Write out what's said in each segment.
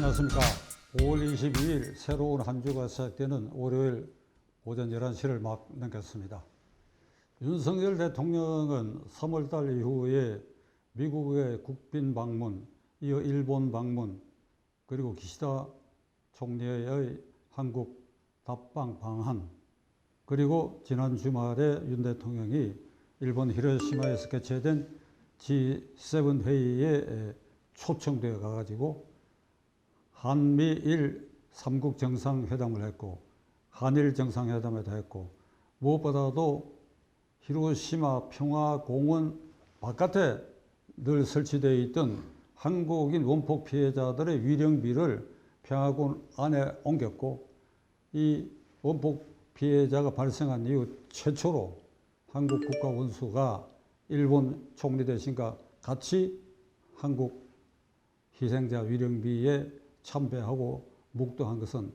안녕하십니까. 5월 22일 새로운 한 주가 시작되는 월요일 오전 11시를 막 넘겼습니다. 윤석열 대통령은 3월달 이후에 미국의 국빈 방문, 이어 일본 방문, 그리고 기시다 총리의 한국 답방 방한, 그리고 지난 주말에 윤 대통령이 일본 히로시마에서 개최된 G7 회의에 초청되어 가지고 한미일 3국 정상회담을 했고, 한일 정상회담에도 했고, 무엇보다도 히로시마 평화공원 바깥에 늘 설치되어 있던 한국인 원폭 피해자들의 위령비를 평화공원 안에 옮겼고, 이 원폭 피해자가 발생한 이후 최초로 한국 국가원수가 일본 총리 대신과 같이 한국 희생자 위령비에 참배하고 묵도한 것은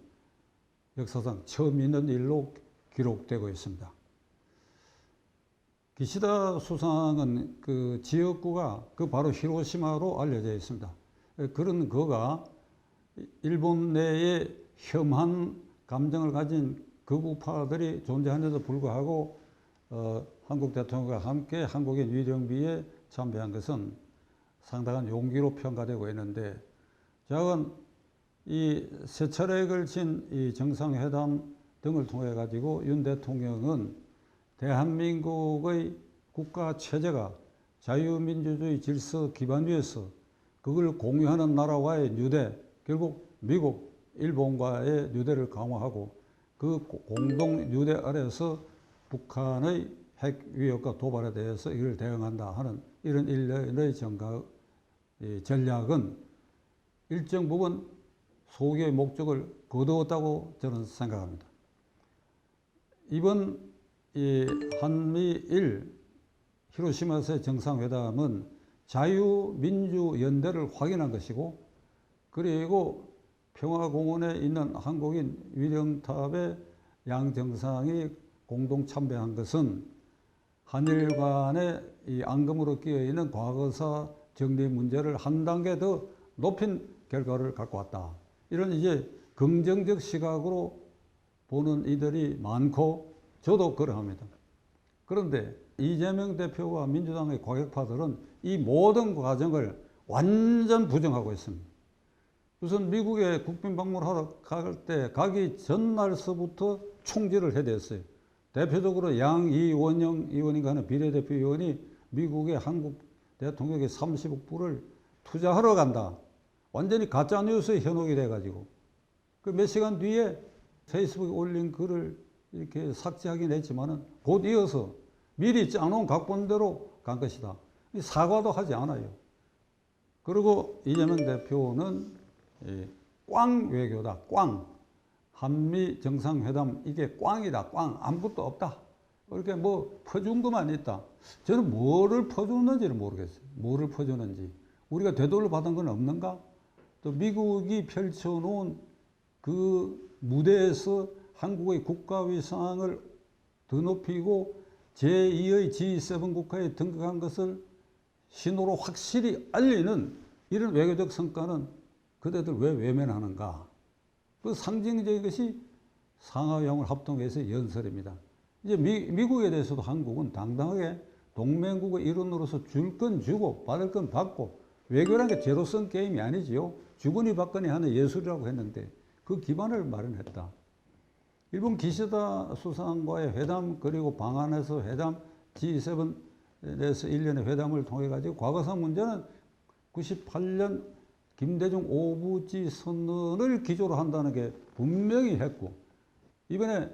역사상 처음 있는 일로 기록되고 있습니다. 기시다 수상은 그 지역구가 바로 히로시마로 알려져 있습니다. 그런 그가 일본 내에 혐한 감정을 가진 극우파들이 존재하는데도 불구하고 한국 대통령과 함께 한국인 위령비에 참배한 것은 상당한 용기로 평가되고 있는데, 저건 이 세 차례에 걸친 이 정상회담 등을 통해 가지고 윤 대통령은 대한민국의 국가 체제가 자유민주주의 질서 기반 위에서 그걸 공유하는 나라와의 뉴대, 결국 미국, 일본과의 뉴대를 강화하고 그 공동 뉴대 아래에서 북한의 핵 위협과 도발에 대해서 이를 대응한다 하는 이런 일련의 전략은 일정 부분 소기의 목적을 거두었다고 저는 생각합니다. 이번 이 한미일 히로시마에서의 정상회담은 자유민주연대를 확인한 것이고, 그리고 평화공원에 있는 한국인 위령탑에 양 정상이 공동 참배한 것은 한일 간의 이 앙금으로 끼어 있는 과거사 정리 문제를 한 단계 더 높인 결과를 갖고 왔다. 이런 이제 긍정적 시각으로 보는 이들이 많고 저도 그러합니다. 그런데 이재명 대표와 민주당의 과격파들은 이 모든 과정을 완전 부정하고 있습니다. 우선 미국에 국빈 방문하러 갈 때 가기 전날서부터 총질을 해댔어요. 대표적으로 양이원영 의원인가 하는 비례대표 의원이 미국에 한국 대통령에게 30억 불을 투자하러 간다. 완전히 가짜뉴스에 현혹이 돼가지고 그 몇 시간 뒤에 페이스북에 올린 글을 이렇게 삭제하긴 했지만은 곧 이어서 미리 짜놓은 각본대로 간 것이다. 사과도 하지 않아요. 그리고 이재명 대표는 꽝 외교다. 꽝. 한미 정상회담 이게 꽝이다. 꽝. 아무것도 없다. 이렇게 뭐 퍼준 것만 있다. 저는 뭐를 퍼줬는지를 모르겠어요. 뭐를 퍼주는지. 우리가 되돌려 받은 건 없는가? 또 미국이 펼쳐놓은 그 무대에서 한국의 국가위상을 더 높이고 제2의 G7 국가에 등극한 것을 신호로 확실히 알리는 이런 외교적 성과는 그대들 왜 외면하는가? 그 상징적인 것이 상하영을 합동해서 연설입니다. 이제 미국에 대해서도 한국은 당당하게 동맹국의 일원으로서 줄 건 주고 받을 건 받고, 외교라는 게 제로섬 게임이 아니지요. 주거니 받거니 하는 예술이라고 했는데 그 기반을 마련했다. 일본 기시다 수상과의 회담, 그리고 방한에서 회담, G7에서 일련의 회담을 통해 가지고 과거사 문제는 98년 김대중 오부지 선언을 기조로 한다는 게 분명히 했고, 이번에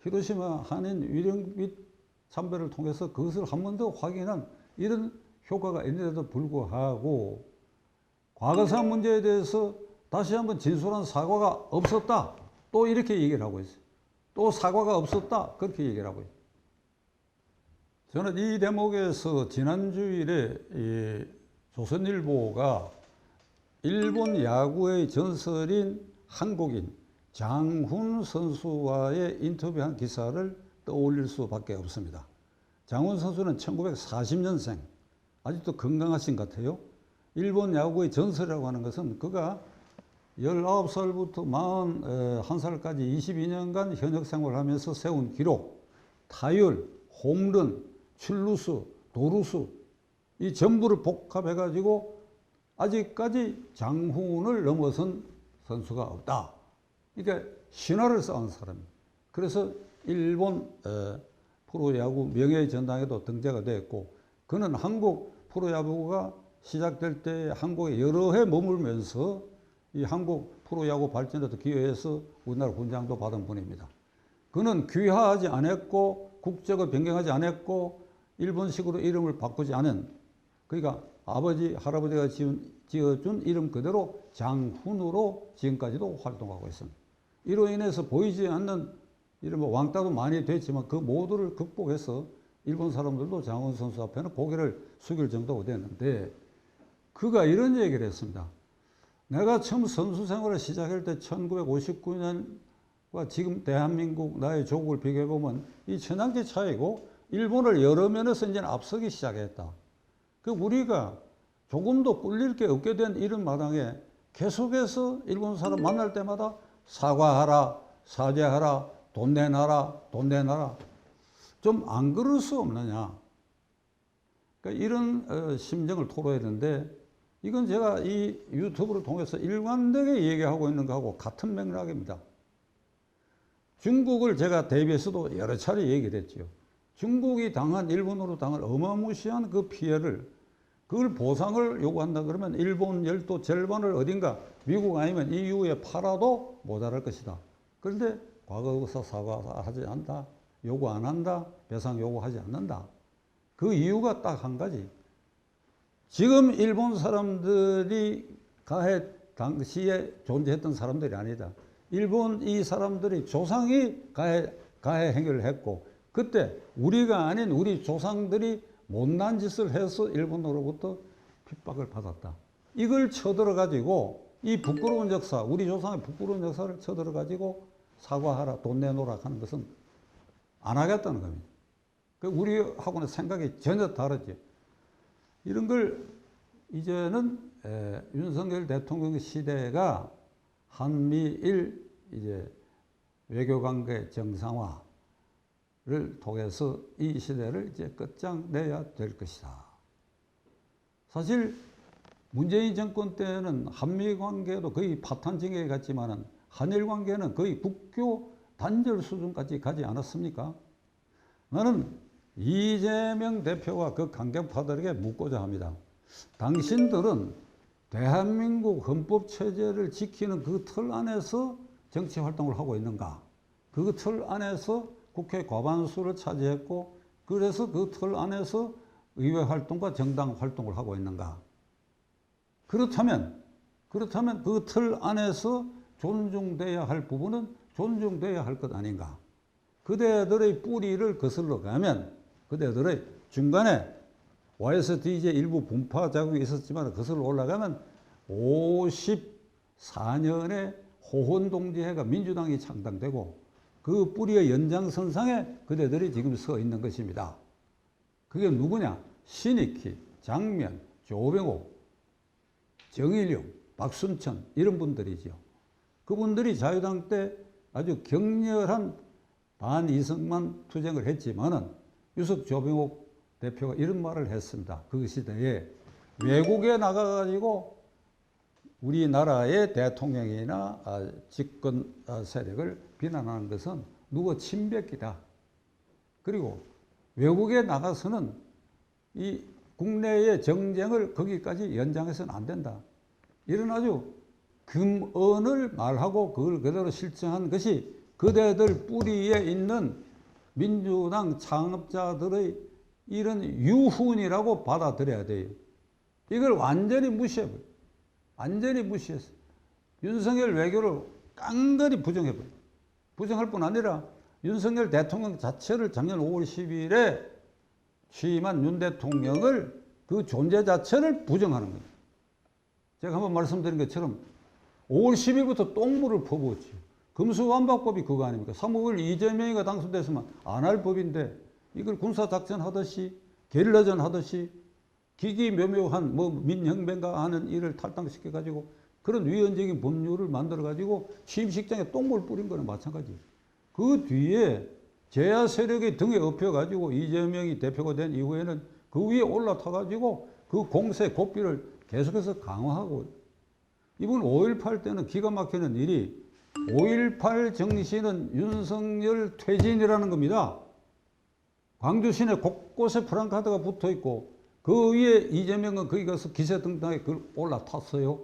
히로시마 한인 위령비 참배를 통해서 그것을 한 번 더 확인한 이런 효과가 있는데도 불구하고 과거사 문제에 대해서 다시 한번 진솔한 사과가 없었다. 또 이렇게 얘기를 하고 있어요. 또 사과가 없었다. 그렇게 얘기를 하고 있어요. 저는 이 대목에서 지난주일에 이 조선일보가 일본 야구의 전설인 한국인 장훈 선수와의 인터뷰한 기사를 떠올릴 수밖에 없습니다. 장훈 선수는 1940년생, 아직도 건강하신 것 같아요. 일본 야구의 전설이라고 하는 것은 그가 19살부터 41살까지 22년간 현역 생활하면서 세운 기록, 타율, 홈런, 출루수, 도루수 이 전부를 복합해가지고 아직까지 장훈을 넘어선 선수가 없다. 그러니까 신화를 쌓은 사람이에요. 그래서 일본 프로야구 명예의 전당에도 등재가 됐고, 그는 한국 프로야구가 시작될 때 한국에 여러 해 머물면서 이 한국 프로야구 발전에도 기여해서 우리나라 군장도 받은 분입니다. 그는 귀화하지 않았고 국적을 변경하지 않았고 일본식으로 이름을 바꾸지 않은, 그러니까 아버지 할아버지가 지어준 이름 그대로 장훈으로 지금까지도 활동하고 있습니다. 이로 인해서 보이지 않는 이런 왕따도 많이 됐지만 그 모두를 극복해서 일본 사람들도 장훈 선수 앞에는 고개를 숙일 정도가 됐는데, 그가 이런 얘기를 했습니다. 내가 처음 선수 생활을 시작할 때 1959년과 지금 대한민국 나의 조국을 비교해보면 이 천양지 차이고 일본을 여러 면에서 이제 앞서기 시작했다. 그 우리가 조금도 꿀릴 게 없게 된 이런 마당에 계속해서 일본 사람 만날 때마다 사과하라, 사죄하라, 돈 내놔라, 돈 내놔라. 좀 안 그럴 수 없느냐. 그러니까 이런 심정을 토로했는데, 이건 제가 이 유튜브를 통해서 일관되게 얘기하고 있는 거하고 같은 맥락입니다. 중국을 제가 대비해서도 여러 차례 얘기를 했죠. 중국이 당한, 일본으로 당한 어마무시한 그 피해를, 그걸 보상을 요구한다 그러면 일본 열도 절반을 어딘가 미국 아니면 EU에 팔아도 모자랄 것이다. 그런데 과거사 사과하지 않는다, 요구 안 한다, 배상 요구하지 않는다. 그 이유가 딱 한 가지. 지금 일본 사람들이 가해 당시에 존재했던 사람들이 아니다. 일본 이 사람들이 조상이 가해 행위를 했고, 그때 우리가 아닌 우리 조상들이 못난 짓을 해서 일본으로부터 핍박을 받았다. 이걸 쳐들어 가지고 이 부끄러운 역사, 우리 조상의 부끄러운 역사를 쳐들어 가지고 사과하라, 돈 내놓으라 하는 것은 안 하겠다는 겁니다. 우리하고는 생각이 전혀 다르죠. 이런 걸 이제는 윤석열 대통령 시대가 한미일 이제 외교관계 정상화를 통해서 이 시대를 이제 끝장내야 될 것이다. 사실 문재인 정권 때는 한미 관계도 거의 파탄증에 갔지만은 한일 관계는 거의 국교 단절 수준까지 가지 않았습니까? 나는 이재명 대표와 그 강경파들에게 묻고자 합니다. 당신들은 대한민국 헌법체제를 지키는 그 틀 안에서 정치활동을 하고 있는가? 그 틀 안에서 국회 과반수를 차지했고, 그래서 그 틀 안에서 의회 활동과 정당 활동을 하고 있는가? 그렇다면 그 틀 안에서 존중돼야 할 부분은 존중돼야 할 것 아닌가? 그대들의 뿌리를 거슬러 가면, 그대들의 중간에 YSDJ 일부 분파 작용이 있었지만 거슬러 올라가면 54년에 호헌동지회가 민주당이 창당되고 그 뿌리의 연장선상에 그대들이 지금 서 있는 것입니다. 그게 누구냐? 신익희, 장면, 조병옥, 정일용, 박순천 이런 분들이죠. 그분들이 자유당 때 아주 격렬한 반이승만 투쟁을 했지만은 유석 조병옥 대표가 이런 말을 했습니다. 그 시대에 외국에 나가가지고 우리나라의 대통령이나 집권 세력을 비난하는 것은 누구 침뱉기다. 그리고 외국에 나가서는 이 국내의 정쟁을 거기까지 연장해서는 안 된다. 이런 아주 금언을 말하고 그걸 그대로 실천한 것이 그대들 뿌리에 있는 민주당 창업자들의 이런 유훈이라고 받아들여야 돼요. 이걸 완전히 무시해버려. 완전히 무시했어. 윤석열 외교를 깡그리 부정해버려. 부정할 뿐 아니라 윤석열 대통령 자체를 작년 5월 10일에 취임한 윤 대통령을 그 존재 자체를 부정하는 거예요. 제가 한번 말씀드린 것처럼 5월 10일부터 똥물을 퍼부었죠. 금수완박법이 그거 아닙니까? 3월 이재명이가 당선됐으면 안 할 법인데 이걸 군사작전 하듯이 게릴라전 하듯이 기기묘묘한 민형변가 하는 일을 탈당시켜가지고 그런 위헌적인 법률을 만들어가지고 취임식장에 똥물 뿌린 거는 마찬가지. 그 뒤에 제야 세력의 등에 업혀가지고 이재명이 대표가 된 이후에는 그 위에 올라타가지고 그 공세 고삐를 계속해서 강화하고, 이번 5.18 때는 기가 막히는 일이 5.18 정신은 윤석열 퇴진이라는 겁니다. 광주 시내 곳곳에 프랑카드가 붙어 있고 그 위에 이재명은 거기 가서 기세등등하게 그걸 올라탔어요.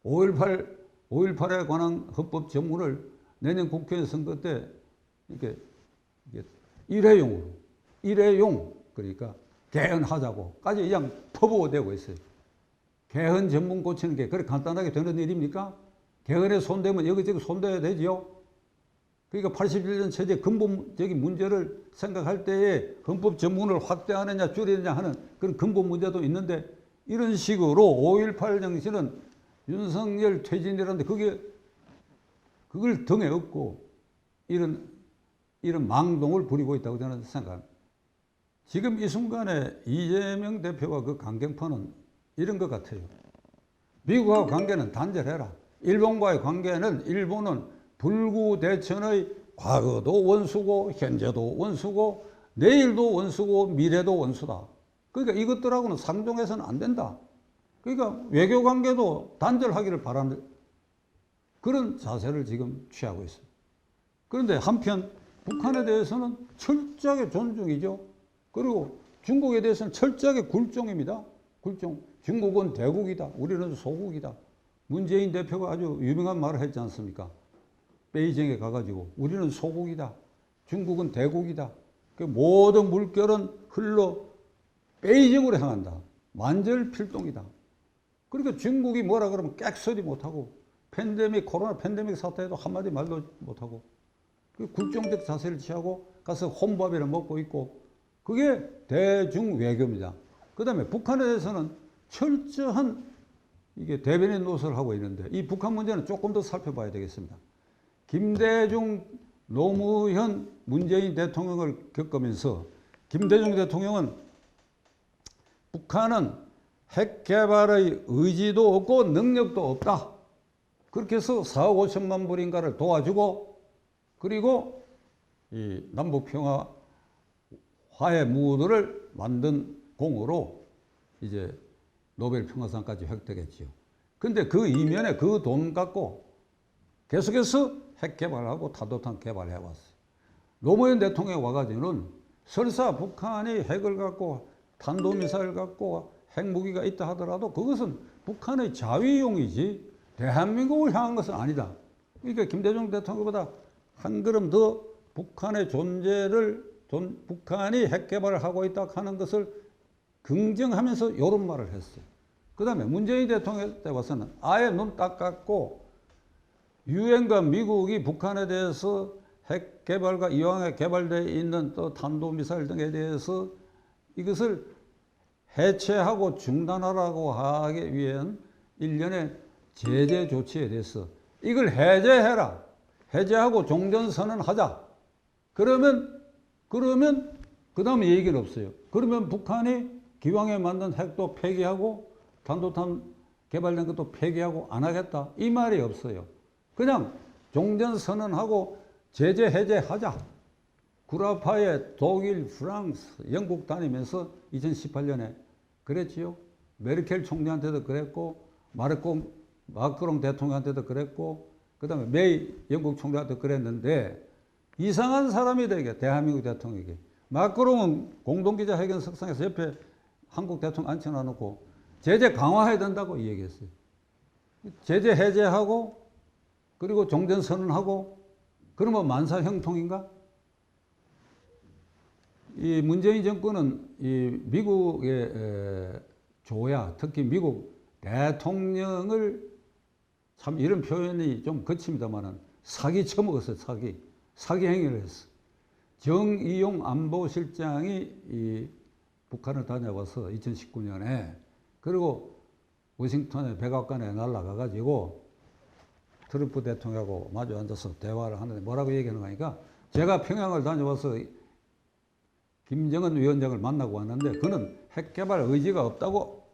5.18에 관한 헌법 전문을 내년 국회 선거 때 이렇게 일회용 그러니까 개헌하자고까지 그냥 퍼부어대고 있어요. 개헌 전문 고치는 게 그렇게 간단하게 되는 일입니까? 개헌에 손대면 여기저기 손대야 되지요. 그러니까 81년 체제 근본적인 문제를 생각할 때에 헌법 전문을 확대하느냐 줄이느냐 하는 그런 근본 문제도 있는데, 이런 식으로 5.18 정신은 윤석열 퇴진이라는데 그걸 등에 업고 이런 망동을 부리고 있다고 저는 생각합니다. 지금 이 순간에 이재명 대표와 그 강경파는 이런 것 같아요. 미국하고 관계는 단절해라. 일본과의 관계는 일본은 불구대천의 과거도 원수고 현재도 원수고 내일도 원수고 미래도 원수다. 그러니까 이것들하고는 상종해서는 안 된다. 그러니까 외교관계도 단절하기를 바라는 그런 자세를 지금 취하고 있습니다. 그런데 한편 북한에 대해서는 철저하게 존중이죠. 그리고 중국에 대해서는 철저하게 굴종입니다. 굴종. 중국은 대국이다. 우리는 소국이다. 문재인 대표가 아주 유명한 말을 했지 않습니까? 베이징에 가가지고 우리는 소국이다. 중국은 대국이다. 그 모든 물결은 흘러 베이징으로 향한다. 만절필동이다. 그러니까 중국이 뭐라 그러면 객소리 못하고 코로나 팬데믹 사태에도 한마디 말도 못하고 굴종적 자세를 취하고 가서 혼밥이나 먹고 있고, 그게 대중 외교입니다. 그 다음에 북한에 대해서는 철저한 이게 대변인 노릇을 하고 있는데, 이 북한 문제는 조금 더 살펴봐야 되겠습니다. 김대중, 노무현, 문재인 대통령을 겪으면서 김대중 대통령은 북한은 핵 개발의 의지도 없고 능력도 없다. 그렇게 해서 4억 5천만 불인가를 도와주고, 그리고 이 남북평화 화해 무드를 만든 공으로 이제 노벨 평화상까지 획득했지요. 근데 그 이면에 그 돈 갖고 계속해서 핵 개발하고 타도탄 개발해왔어요. 노무현 대통령이 와가지고는 설사 북한이 핵을 갖고 탄도미사일 갖고 핵무기가 있다 하더라도 그것은 북한의 자위용이지 대한민국을 향한 것은 아니다. 그러니까 김대중 대통령보다 한 걸음 더 북한의 존재를, 북한이 핵 개발을 하고 있다 하는 것을 긍정하면서 이런 말을 했어요. 그 다음에 문재인 대통령 때 와서는 아예 눈 딱 감고 유엔과 미국이 북한에 대해서 핵 개발과 이왕에 개발되어 있는 또 탄도미사일 등에 대해서 이것을 해체하고 중단하라고 하기 위한 일련의 제재 조치에 대해서 이걸 해제해라. 해제하고 종전선언하자. 그러면 그 다음에 얘기는 없어요. 그러면 북한이 기왕에 만든 핵도 폐기하고 탄도탄 개발된 것도 폐기하고 안 하겠다. 이 말이 없어요. 그냥 종전선언하고 제재 해제하자. 구라파에 독일, 프랑스, 영국 다니면서 2018년에 그랬지요. 메르켈 총리한테도 그랬고 마크롱 대통령한테도 그랬고 그 다음에 메이 영국 총리한테도 그랬는데 이상한 사람이 되게 대한민국 대통령에게. 마크롱은 공동기자회견 석상에서 옆에 한국 대통령 앉혀놔놓고 제재 강화해야 된다고 얘기했어요. 제재 해제하고 그리고 종전선언하고 그러면 만사형통인가? 이 문재인 정권은 이 미국의 조야, 특히 미국 대통령을 참 이런 표현이 좀 거칩니다만은 사기 쳐먹었어요. 사기 행위를 했어. 정의용 안보실장이 이 북한을 다녀와서 2019년에 그리고 워싱턴의 백악관에 날아가가지고 트럼프 대통령하고 마주 앉아서 대화를 하는데 뭐라고 얘기하는 거니까 제가 평양을 다녀와서 김정은 위원장을 만나고 왔는데 그는 핵 개발 의지가 없다고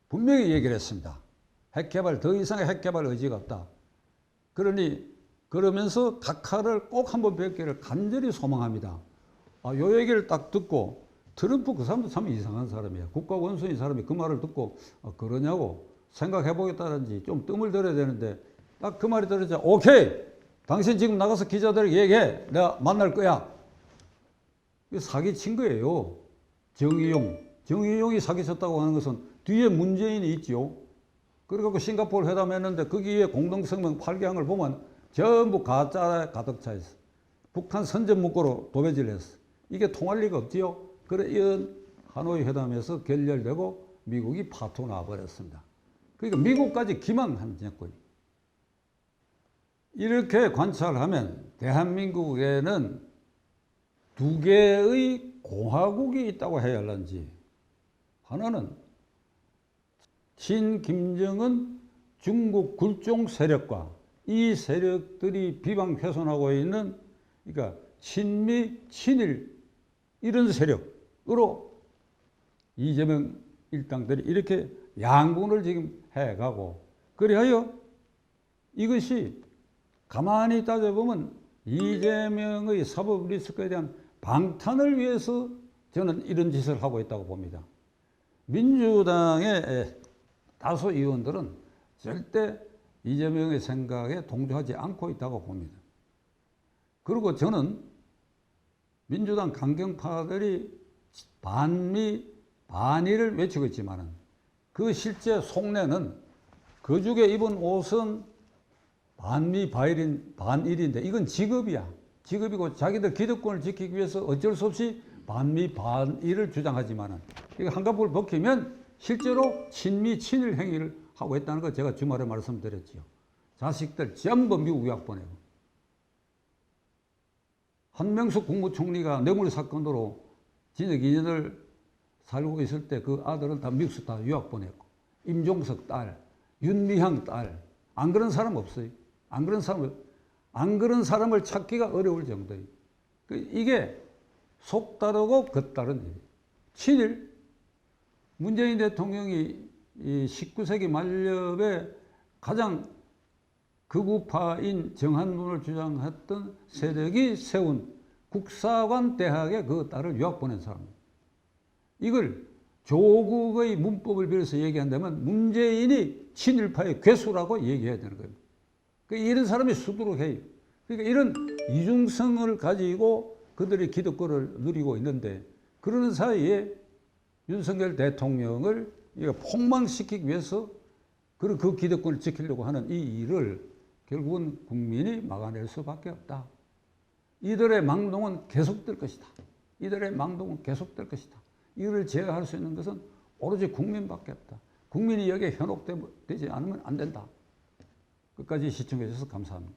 분명히 얘기를 했습니다. 핵개발, 더 이상의 핵개발 의지가 없다. 그러면서 각하를 꼭 한번 뵙기를 간절히 소망합니다. 요 얘기를 딱 듣고 트럼프 그 사람도 참 이상한 사람이야. 국가 원수인 사람이 그 말을 듣고 그러냐고 생각해 보겠다든지 좀 뜸을 들여야 되는데 딱 그 말이 들어오자 오케이! 당신 지금 나가서 기자들에게 얘기해. 내가 만날 거야. 사기친 거예요. 정의용이 사기쳤다고 하는 것은 뒤에 문재인이 있지요. 그래갖고 싱가포르 회담했는데 거기에 공동성명 8개항을 보면 전부 가짜에 가득 차 있어. 북한 선전 문구로 도배질 했어. 이게 통할 리가 없지요. 그래, 이 하노이 회담에서 결렬되고 미국이 파토 나버렸습니다. 그러니까 미국까지 기망한 정권이. 이렇게 관찰하면 대한민국에는 두 개의 공화국이 있다고 해야 할런지, 하나는 친김정은 중국 굴종 세력과 이 세력들이 비방훼손하고 있는, 그러니까 친미, 친일 이런 세력으로 이재명 일당들이 이렇게 양분을 지금 해가고, 그리하여 이것이 가만히 따져보면 이재명의 사법 리스크에 대한 방탄을 위해서 저는 이런 짓을 하고 있다고 봅니다. 민주당의 다수 의원들은 절대 이재명의 생각에 동조하지 않고 있다고 봅니다. 그리고 저는 민주당 강경파들이 반미, 반일을 외치고 있지만은 그 실제 속내는 거죽에 입은 옷은 반미, 반일인데 이건 직업이고 자기들 기득권을 지키기 위해서 어쩔 수 없이 반미, 반일을 주장하지만은 이거 한갑을 벗기면 실제로 친미, 친일 행위를 하고 있다는 거 제가 주말에 말씀드렸지요. 자식들 전부 미국 유학 보내고. 한명숙 국무총리가 뇌물 사건으로 진역 2년을 살고 있을 때 그 아들은 다 미국에서 다 유학 보냈고, 임종석 딸, 윤미향 딸, 안 그런 사람 없어요. 안 그런 사람을 찾기가 어려울 정도예요. 이게 속다르고 겉다른 일이에요. 친일, 문재인 대통령이 이 19세기 말엽에 가장 극우파인 정한문을 주장했던 세력이 세운 국사관 대학에 그 딸을 유학 보낸 사람입니다. 이걸 조국의 문법을 빌어서 얘기한다면 문재인이 친일파의 괴수라고 얘기해야 되는 거예요. 이런 사람이 수두룩해요. 그러니까 이런 이중성을 가지고 그들의 기득권을 누리고 있는데, 그러는 사이에 윤석열 대통령을 폭망시키기 위해서 그 기득권을 지키려고 하는 이 일을 결국은 국민이 막아낼 수밖에 없다. 이들의 망동은 계속될 것이다. 이를 제어할 수 있는 것은 오로지 국민밖에 없다. 국민이 여기에 현혹되지 않으면 안 된다. 끝까지 시청해 주셔서 감사합니다.